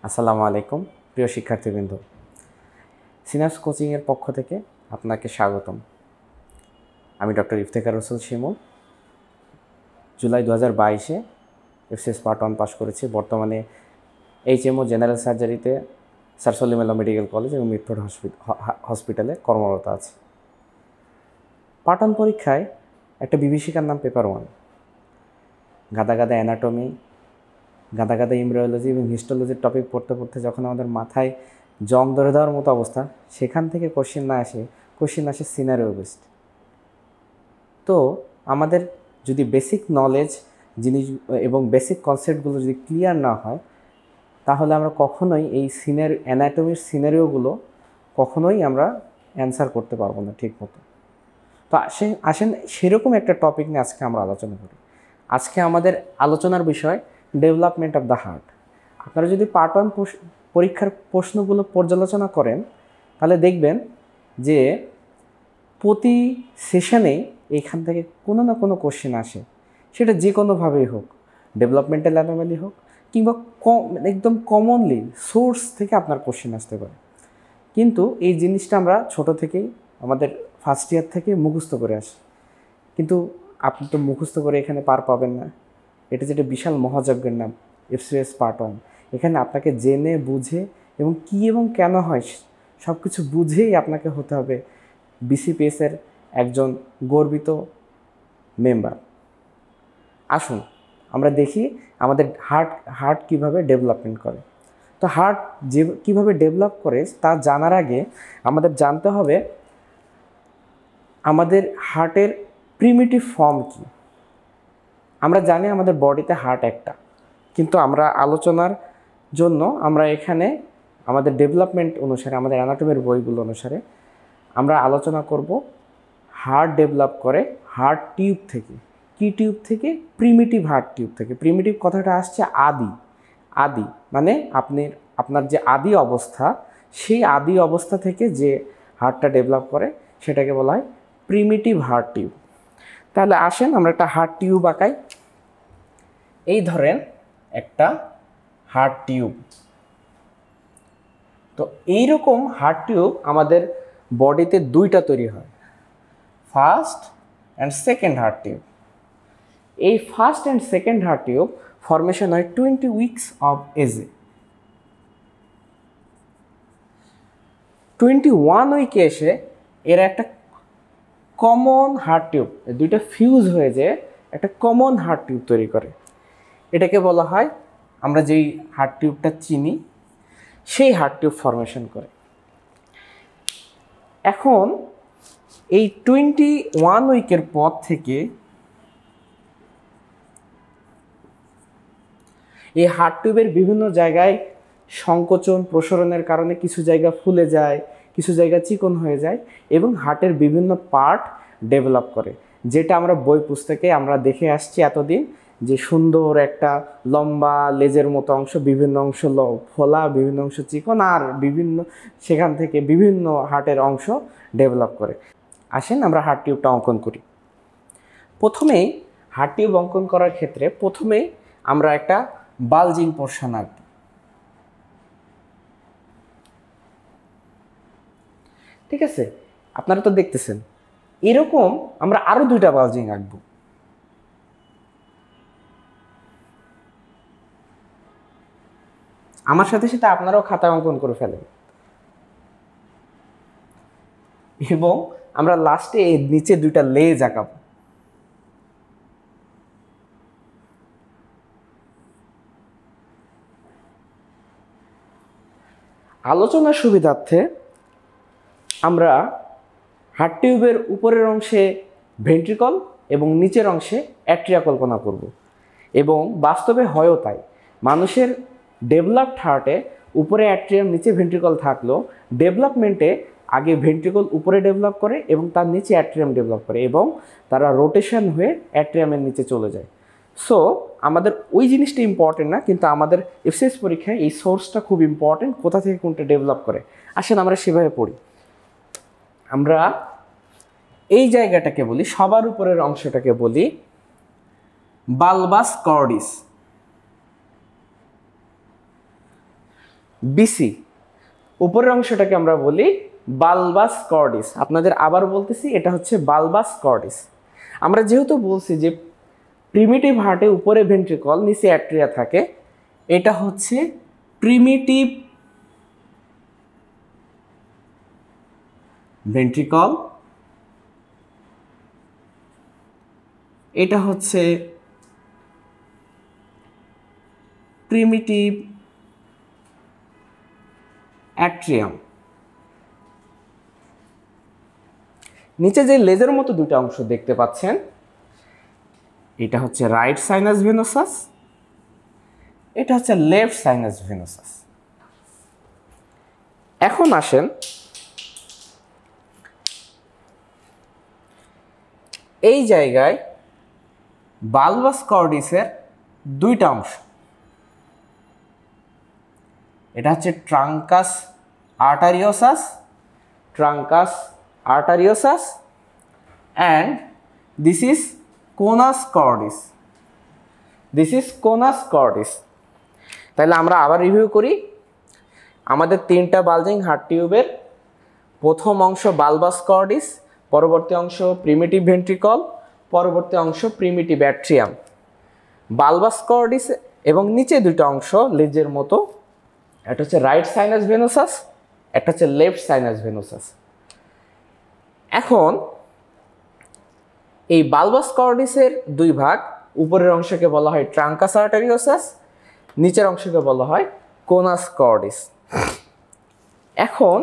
আসসালামু আলাইকুম প্রিয় শিক্ষার্থীবৃন্দ, সিনাপস কোচিংয়ের পক্ষ থেকে আপনাকে স্বাগতম। আমি ডক্টর ইফতেখার রসুল শিমুল। জুলাই 2022-এ এফসিএস পার্ট 1 পাস করেছি। বর্তমানে HMO জেনারেল সার্জারিতে স্যার সলিমুল্লাহ মেডিকেল কলেজ এবং মিটফোর্ড হসপিটালে কর্মরত আছে। পার্ট 1 পরীক্ষায় একটা বিভীষিকার নাম পেপার 1, গাদা গাদা অ্যানাটমি, গাদা গাদা এমব্রায়োলজি এবং হিস্টোলজির টপিক পড়তে পড়তে যখন আমাদের মাথায় জং ধরে দেওয়ার মতো অবস্থা, সেখান থেকে কোশ্চেন আসে সিনারিও বেসড। তো আমাদের যদি বেসিক নলেজ জিনিস এবং বেসিক কনসেপ্টগুলো যদি ক্লিয়ার না হয়, তাহলে আমরা কখনোই এই অ্যানাটমির সিনারিওগুলো কখনোই আমরা অ্যান্সার করতে পারবো না ঠিক মতো। তো আসেন সেরকম একটা টপিক নিয়ে আজকে আমরা আলোচনা করি। আজকে আমাদের আলোচনার বিষয় ডেভেলপমেন্ট অফ দ্য হার্ট। আপনারা যদি পার্ট 1 পরীক্ষার প্রশ্নগুলো পর্যালোচনা করেন, তাহলে দেখবেন যে প্রতি সেশনেই এখান থেকে কোনো না কোনো কোশ্চেন আসে, সেটা যে কোনোভাবেই হোক, ডেভেলপমেন্টাল অ্যানোমালি হোক কিংবা একদম কমনলি সোর্স থেকে আপনার কোশ্চেন আসতে পারে। কিন্তু এই জিনিসটা আমরা ছোট থেকেই আমাদের ফার্স্ট ইয়ার থেকে মুখস্থ করে আসি, কিন্তু আপনি তো মুখস্থ করে এখানে পার পাবেন না। এটা যেটা বিশাল মহাযজ্ঞের নাম এফসিএস পার্ট 1, এখানে আপনাকে জেনে বুঝে এবং কী এবং কেন হয় সব কিছু বুঝেই আপনাকে হতে হবে বিসিপিএসের একজন গর্বিত মেম্বার। আসুন আমরা দেখি আমাদের হার্ট কীভাবে ডেভেলপমেন্ট করে। তো হার্ট কীভাবে ডেভেলপ করে তা জানার আগে আমাদের জানতে হবে আমাদের হার্টের প্রিমিটিভ ফর্ম কী। আমরা জানি আমাদের বডিতে হার্ট একটা, কিন্তু আমরা আলোচনার জন্য আমরা এখানে আমাদের ডেভেলপমেন্ট অনুসারে, আমাদের অ্যানাটমির বইগুলো অনুসারে আমরা আলোচনা করব হার্ট ডেভেলপ করে হার্ট টিউব থেকে। কি টিউব থেকে? প্রিমিটিভ হার্ট টিউব থেকে। প্রিমিটিভ কথাটা আসছে আদি মানে আপনার যে আদি অবস্থা, সেই আদি অবস্থা থেকে যে হার্টটা ডেভেলপ করে সেটাকে বলা হয় প্রিমিটিভ হার্ট টিউব। তাহলে আসেন আমরা একটা হার্ট টিউব আঁকাই। এই ধরেন একটা হার্ট টিউব। তো এইরকম হার্ট টিউব আমাদের বডিতে দুইটা তৈরি হয়, first and second heart tube. এই first and second heart tube formation হয় 20 উইকস অফ এজে। 21 উইকে এসে এরা একটা কমন হার্ট টিউব, দুইটা ফিউজ হয়ে যে একটা কমন হার্ট টিউব তৈরি করে। এটাকে বলা হয়, আমরা যেই হার্ট টিউবটা চিনি সেই হার্ট টিউব ফরমেশন করে। এখন এই 21 উইকের পর থেকে এই হার্ট টিউবের বিভিন্ন জায়গায় সংকোচন প্রসারণের কারণে কিছু জায়গা ফুলে যায়, কিছু জায়গা চিকন হয়ে যায় এবং হার্টের বিভিন্ন পার্ট ডেভেলপ করে, যেটা আমরা বই পুস্তকে আমরা দেখে আসছি এতদিন, যে সুন্দর একটা লম্বা লেজের মতো অংশ, বিভিন্ন অংশ ফোলা, বিভিন্ন অংশ চিকন, আর সেখান থেকে বিভিন্ন হার্টের অংশ ডেভেলপ করে। আসেন আমরা হার্ট টিউবটা অঙ্কন করি। প্রথমেই হার্ট টিউব অঙ্কন করার ক্ষেত্রে প্রথমেই আমরা একটা বালজিং পোর্শন আঁকব। ঠিক আছে, আপনারা তো দেখতেছেন এরকম আমরা আরো দুইটা বালজিং আঁকবো। আমার সাথে সাথে আপনারাও খাতা অঙ্কন করে ফেলেন এবং আমরা লাস্টে এর নিচে দুইটা লেজ আঁকাবো। আলোচনার সুবিধার্থে আমরা হার্ট টিউবের উপরের অংশে ভেন্ট্রিকল এবং নিচের অংশে অ্যাট্রিয়া কল্পনা করব, এবং বাস্তবে হয়ও তাই। মানুষের ডেভেলপড হার্টে উপরে অ্যাট্রিয়াম নিচে ভেন্ট্রিকল থাকলেও ডেভেলপমেন্টে আগে ভেন্ট্রিকল উপরে ডেভেলপ করে এবং তার নিচে অ্যাট্রিয়াম ডেভেলপ করে এবং তারা রোটেশন হয়ে অ্যাট্রিয়ামের নিচে চলে যায়। সো আমাদের ওই জিনিসটা ইম্পর্টেন্ট না, কিন্তু আমাদের এফসিএস পরীক্ষায় এই সোর্সটা খুব ইম্পর্টেন্ট, কোথা থেকে কোনটা ডেভেলপ করে। আসেন আমরা সেভাবে পড়ি। আমরা এই জায়গাটাকে বলি, সবার উপরের অংশটাকে বলি বালবাস কর্ডিস, বিসি। উপরের অংশটাকে আমরা বলি বালবাস কর্ডিস। আপনাদের আবার বলতেছি, এটা হচ্ছে বালবাস কর্ডিস। আমরা যেহেতু বলছি যে প্রিমিটিভ হার্টে উপরে ভেন্ট্রিকল, নিচে অ্যাট্রিয়া থাকে, এটা হচ্ছে প্রিমিটিভ ভেন্ট্রিকল, এটা হচ্ছে প্রিমিটিভ অ্যাট্রিয়াম। নিচে যে লেজের মতো দুটো অংশ দেখতে পাচ্ছেন, এটা হচ্ছে রাইট সাইনাস ভেনোসাস, এটা হচ্ছে লেফট সাইনাস ভেনোসাস। এখন আসেন এই জায়গায় বালবাস কর্ডিসের দুইটা অংশ, এটা হচ্ছে truncus arteriosus, truncus arteriosus, and this is conus cordis, this is conus cordis. তাহলে আমরা আবার রিভিউ করি। আমাদের তিনটা বালজিং হার্ট টিউবের প্রথম অংশ বালবাস কর্ডিস, পরবর্তী অংশ প্রিমিটিভ ভেন্ট্রিকল, পরবর্তী অংশ প্রিমিটিভ অ্যাট্রিয়াম। বালবাস কর্ডিস এবং নিচে দুটো অংশ লেজের মতো, একটা হচ্ছে রাইট সাইনাস ভেনোসাস, একটা হচ্ছে লেফট সাইনাস ভেনোসাস। এখন এই বালবাস কর্ডিসের দুই ভাগ, উপরের অংশকে বলা হয় ট্রাঙ্কাস আর্টারিওসাস, নিচের অংশকে বলা হয় কোনাস কর্ডিস। এখন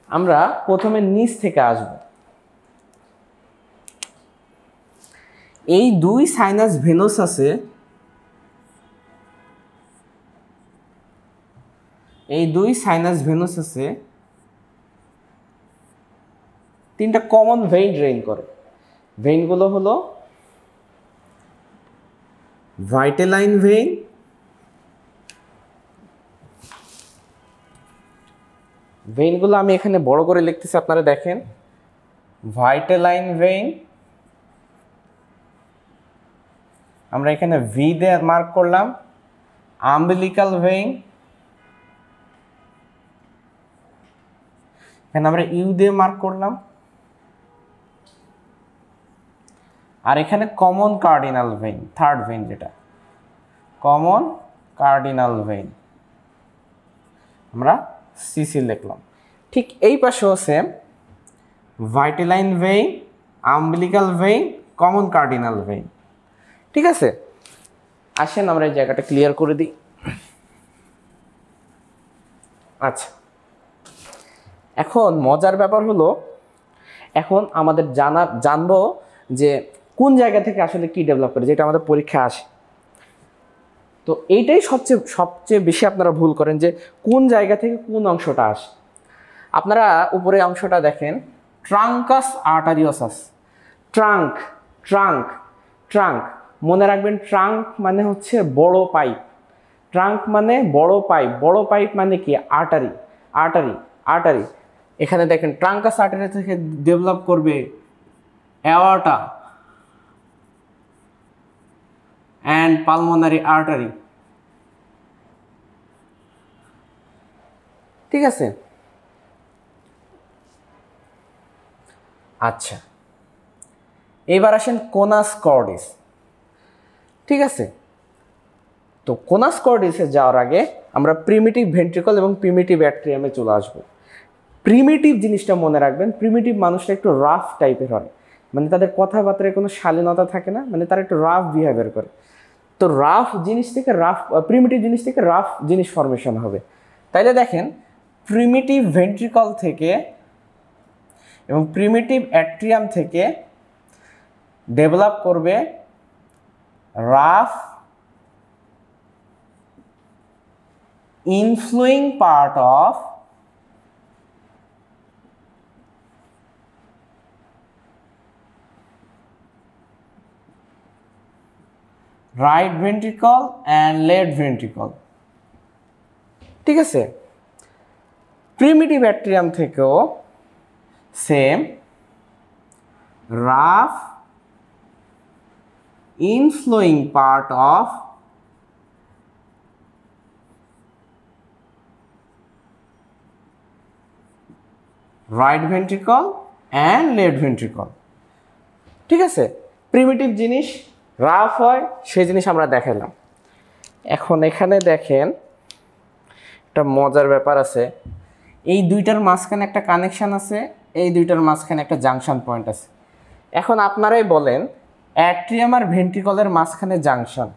আমরা প্রথমে নিচ থেকে আসব। এই দুই সাইনাস ভেনোসাসে, এই দুই সাইনাস ভেনোসাসে তিনটা কমন ভেইন ড্রেইন করে। ভেইনগুলো হলো ভাইটেলাইন ভেইন, ভেইনগুলো আমি এখানে বড় করে লিখতেছি, আপনারা দেখেন। ভাইটেলাইন ভেইন, আমরা এখানে ভি দিয়ে মার্ক করলাম। আম্বিলিকাল ভেইন, এখানে আমরা ইউ দিয়ে মার্ক করলাম। আর এখানে common cardinal vein, third vein যেটা কমন কার্ডিনাল ভেইন, আমরা সিসি লিখলাম। ঠিক এই পাশেও same, vitelline vein, umbilical vein, common cardinal vein. ঠিক আছে, আসেন আমরা এই জায়গাটা ক্লিয়ার করে দিই। আচ্ছা, এখন মজার ব্যাপার হলো, এখন আমাদের জানবো যে কোন জায়গা থেকে আসলে কি ডেভেলপ করে, যেটা আমাদের পরীক্ষা আসে। তো এইটাই সবচেয়ে বেশি আপনারা ভুল করেন, যে কোন জায়গা থেকে কোন অংশটা আসে। আপনারা উপরে অংশটা দেখেন, ট্রাঙ্কাস আর্টারিওসাস, ট্রাঙ্ক ট্রাঙ্ক ট্রাঙ্ক, মনে রাখবেন ট্রাঙ্ক মানে হচ্ছে বড় পাইপ, ট্রাঙ্ক মানে বড় পাইপ, বড় পাইপ মানে কি আর্টারি, আর্টারি আর্টারি। এখানে দেখেন ট্রাঙ্কাস আর্টারি থেকে ডেভেলপ করবে অ্যাওর্টা অ্যান্ড পালমোনারি আর্টারি। ঠিক আছে, আচ্ছা এবার আসেন কোনাস কর্ডিস। ঠিক আছে, তো কোনাস কর্ডিসে যাওয়ার আগে আমরা প্রিমিটিভ ভেন্ট্রিকল এবং প্রিমিটিভ অ্যাট্রিয়ামে চলে আসবো। প্রিমিটিভ জিনিসটা মনে রাখবেন, প্রিমিটিভ মানুষটা একটু রাফ টাইপের হয়, মানে তাদের কথাবার্তায় কোনো শালীনতা থাকে না, মানে তারা একটু রাফ বিহেভিয়ার করে। তো রাফ জিনিস থেকে প্রিমিটিভ জিনিস থেকে রাফ জিনিস ফর্মেশন হবে। তাইলে দেখেন প্রিমিটিভ ভেন্ট্রিকল থেকে এবং প্রিমিটিভ অ্যাট্রিয়াম থেকে ডেভেলপ করবে rough inflowing part of right ventricle and left ventricle. ঠিক আছে, প্রিমিটিভ অ্যাট্রিয়াম থেকেও same rough inflowing part of right ventricle and left ventricle. ঠিক আছে, প্রিমিটিভ জিনিস রাফ হয় সেই জিনিস আমরা দেখালাম। এখন এখানে দেখেন একটা মজার ব্যাপার আছে, এই দুইটার মাঝখানে একটা কানেকশান আছে, এই দুইটার মাঝখানে একটা জাংশন পয়েন্ট আছে। এখন আপনারাই বলেন অ্যাট্রিয়াম আর ভেন্ট্রিকলের মাঝখানে জাংশন,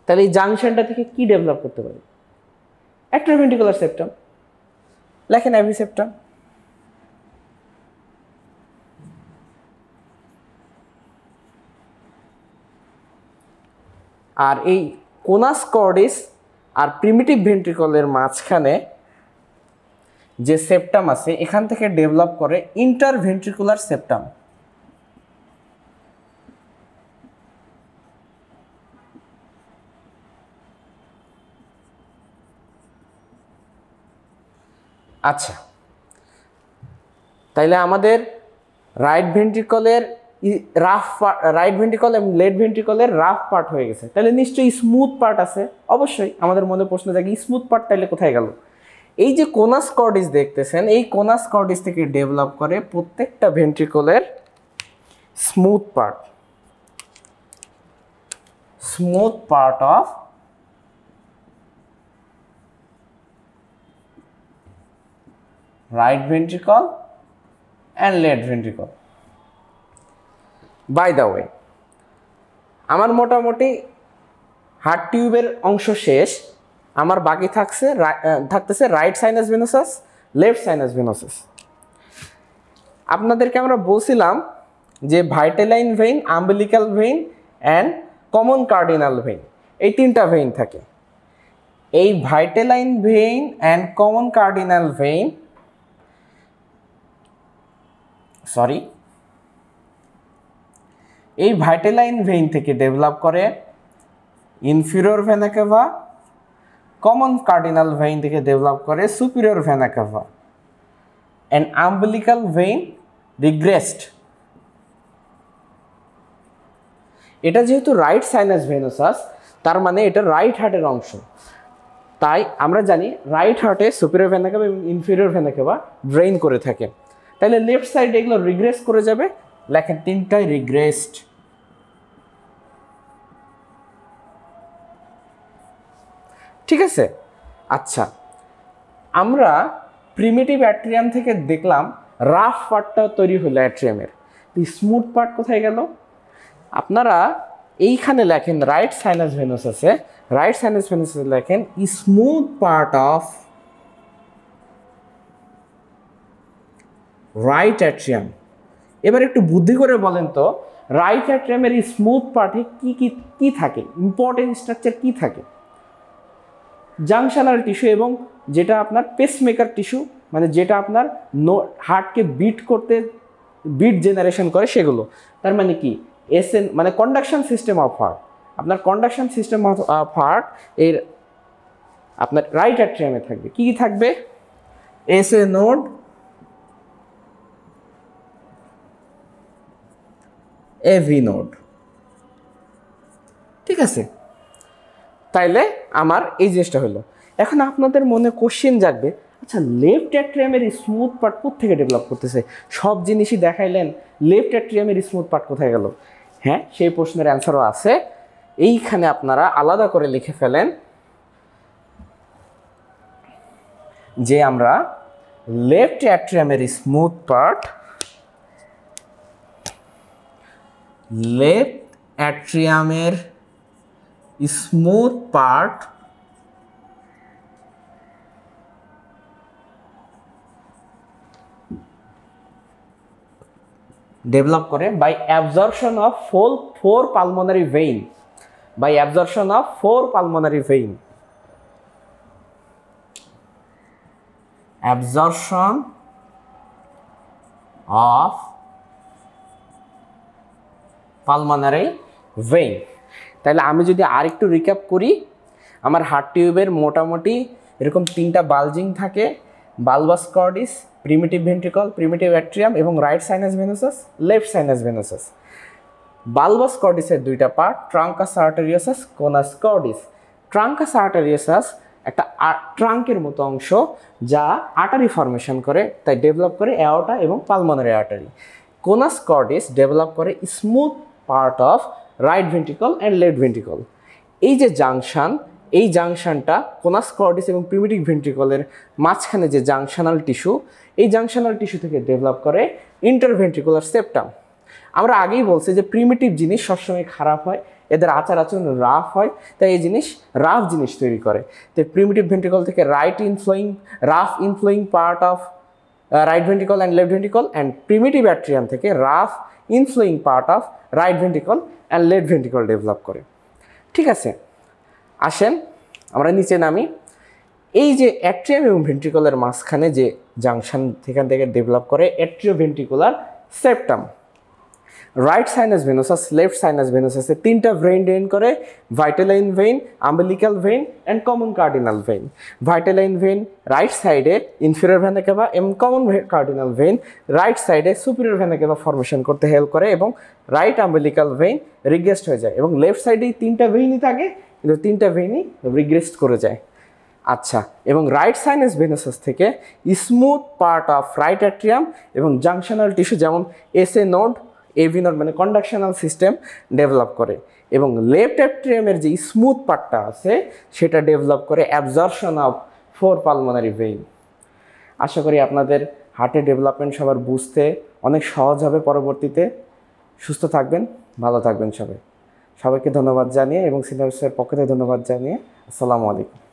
তাহলে এই জাংশনটা থেকে কি ডেভেলপ করতে পারে? অ্যাট্রিওভেন্ট্রিকুলার সেপ্টাম, লেখেন অ্যাভি সেপ্টাম। আর এই কোনাস কর্ডিস আর প্রিমিটিভ ভেন্ট্রিকলের মাঝখানে যে সেপ্টাম আছে এখান থেকে ডেভেলপ করে ইন্টারভেন্ট্রিকুলার সেপ্টাম। আচ্ছা, তাইলে আমাদের রাইট ভেন্ট্রিকলের রাইট ভেন্ট্রিকল এবং লেফট ভেন্ট্রিকলের রাফ পার্ট হয়ে গেছে, তাহলে নিশ্চয়ই স্মুথ পার্ট আছে। অবশ্যই আমাদের মনে প্রশ্ন জাগে স্মুথ পার্ট তাইলে কোথায় গেল? এই যে কোনাস কর্ডিস দেখতেছেন, এই কোনাস কর্ডিস থেকে ডেভেলপ করে প্রত্যেকটা ভেন্ট্রিকলের smooth part of right ventricle and left ventricle. By the way, আমার মোটামুটি হার্ট টিউবের অংশ শেষ, আমার বাকি থাকতেছে right sinus venosus, left sinus venosus. আপনাদেরকে আমরা বলছিলাম যে vitelline vein, umbilical vein and common cardinal vein, এই তিনটা ভেইন থাকে। এই vitelline vein and common cardinal vein এই ভাইটালাইন ভেইন থেকে ডেভেলপ করে inferior vena cava, common cardinal vein থেকে ডেভেলপ করে superior vena cava, and umbilical vein regressed. এটা যেহেতু রাইট সাইনাস ভেনোসাস, তার মানে এটা রাইট হার্টের অংশ, তাই আমরা জানি রাইট হার্টে সুপিরিয়র ভেনা কাভা এবং ইনফিরিয়র ভেনা কাভা ড্রেইন করে থাকে। তাহলে লেফট সাইডে এগুলো রিগ্রেস করে যাবে, লেখেন তিনটাই রিগ্রেসড। ঠিক আছে, আচ্ছা আমরা প্রিমিটিভ অ্যাট্রিয়াম থেকে দেখলাম রাফ পার্টটা তৈরি হলো অ্যাট্রিয়ামের, স্মুথ পার্ট কোথায় গেল? আপনারা এইখানে লেখেন রাইট সাইনাস ভেনোসাসে, রাইট সাইনাস ভেনোসাসে লেখেন smooth part of right atrium. এবার একটু বুদ্ধি করে বলেন তো, রাইট অ্যাট্রিয়ামের এই স্মুথ পার্টে কি থাকে, ইম্পর্টেন্ট স্ট্রাকচার কি থাকে? জাংশনাল টিস্যু এবং যেটা আপনার পেসমেকার টিস্যু, মানে যেটা আপনার হার্টকে বিট জেনারেশন করে সেগুলো। তার মানে কি এসএন মানে কন্ডাকশন সিস্টেম অফ হার্ট, আপনার কন্ডাকশন সিস্টেম অফ হার্ট এর আপনার রাইট অ্যাট্রিয়ামে থাকবে। কি থাকবে? SA node, AV node. ঠিক আছে, তাইলে আমার এই জিনিসটা হলো। এখন আপনাদের মনে কোশ্চেন জাগবে, আচ্ছা লেফট অ্যাট্রিয়ামের স্মুথ পার্ট কোত্থেকে ডেভেলপ করতেছে? সব জিনিসই দেখাইলেন, লেফট অ্যাট্রিয়ামের স্মুথ পার্ট কোথায় গেল? হ্যাঁ, সেই প্রশ্নের অ্যান্সারও আছে, এইখানে আপনারা আলাদা করে লিখে ফেলেন যে আমরা লেফট অ্যাট্রিয়ামের স্মুথ পার্ট, লেফট অ্যাট্রিয়ামের স্মুথ পার্ট ডেভেলপ করে by absorption of four pulmonary vein, by absorption of four pulmonary vein, absorption of pulmonary vein. তাহলে আমি যদি আরেকটু রিক্যাপ করি, আমার হার্ট টিউবের মোটামুটি এরকম তিনটা বালজিং থাকে, bulbus cordis, primitive ventricle, primitive atrium এবং right sinus venosus, left sinus venosus. Bulbus কর্ডিসের দুইটা পার্ট, ট্রাঙ্কাস আর্টেরিয়াসাস, কোনাস কর্ডিস। ট্রাঙ্কাস আর্টেরিয়াসাস একটা ট্রাঙ্কের মতো অংশ যা আর্টারি ফর্মেশন করে, তাই ডেভেলপ করে অ্যাওর্টা এবং পালমোনারি আর্টারি। কোনাস কর্ডিস ডেভেলপ করে smooth part of right ventricle and left ventricle. এই যে জাংশন, এই জাংশনটা কোনাস কর্ডিস এবং প্রিমিটিভ ভেন্ট্রিকলের মাঝখানে যে জাংশনাল টিস্যু, এই জাংশনাল টিস্যু থেকে ডেভেলপ করে ইন্টারভেন্ট্রিকুলার সেপ্টাম। আমরা আগেই বলছি যে প্রিমিটিভ জিনিস সবসময় খারাপ হয়, এদের আচার আচরণ রাফ হয়, তাই এই জিনিস রাফ জিনিস তৈরি করে। তো প্রিমিটিভ ভেন্ট্রিকল থেকে rough inflowing part of right ventricle and left ventricle, and primitive atrium থেকে rough inflowing part of right ventricle and left ventricle develop করে। ঠিক আছে, আসেন আমরা নিচে নামি। এই যে অ্যাট্রিয়াম এবং ভেন্ট্রিকলের মাঝখানে যে জাংশন সেখান থেকে ডেভেলপ করে atrioventricular septum. Right sinus venosus, left sinus ভেনোসাসে তিনটা ভেইন ড্রেন করে, vitelline vein, umbilical vein and common cardinal vein. Vitelline vein right সাইডে ইনফিরিয়র ভেনা কেভা এবং কমন কার্ডিনাল ভেইন রাইট সাইডে সুপিরিয়র ভেনা কেভা ফর্মেশন করতে help করে এবং right umbilical vein রিগ্রেস্ট হয়ে যায়, এবং লেফট সাইডে তিনটা ভেইনই থাকে কিন্তু তিনটা ভেইনই রিগ্রেস্ট করে যায়। আচ্ছা, এবং রাইট সাইনাস ভেনোসাস থেকে smooth part of right atrium এবং জাংশনাল টিস্যু যেমন এসএ নোড, এভি নোড মানে কন্ডাকশনাল সিস্টেম ডেভেলপ করে, এবং লেফট অ্যাট্রিয়ামের যে স্মুথ পার্টটা আছে সেটা ডেভেলপ করে অ্যাবজর্পশন অফ 4 পালমোনারি ভেইন। আশা করি আপনাদের হার্টের ডেভেলপমেন্ট সবার বুঝতে অনেক সহজ হবে পরবর্তীতে। সুস্থ থাকবেন, ভালো থাকবেন সবাই। সবাইকে ধন্যবাদ জানিয়ে এবং সিনিয়রসের পক্ষ থেকে ধন্যবাদ জানিয়ে আসসালামু আলাইকুম।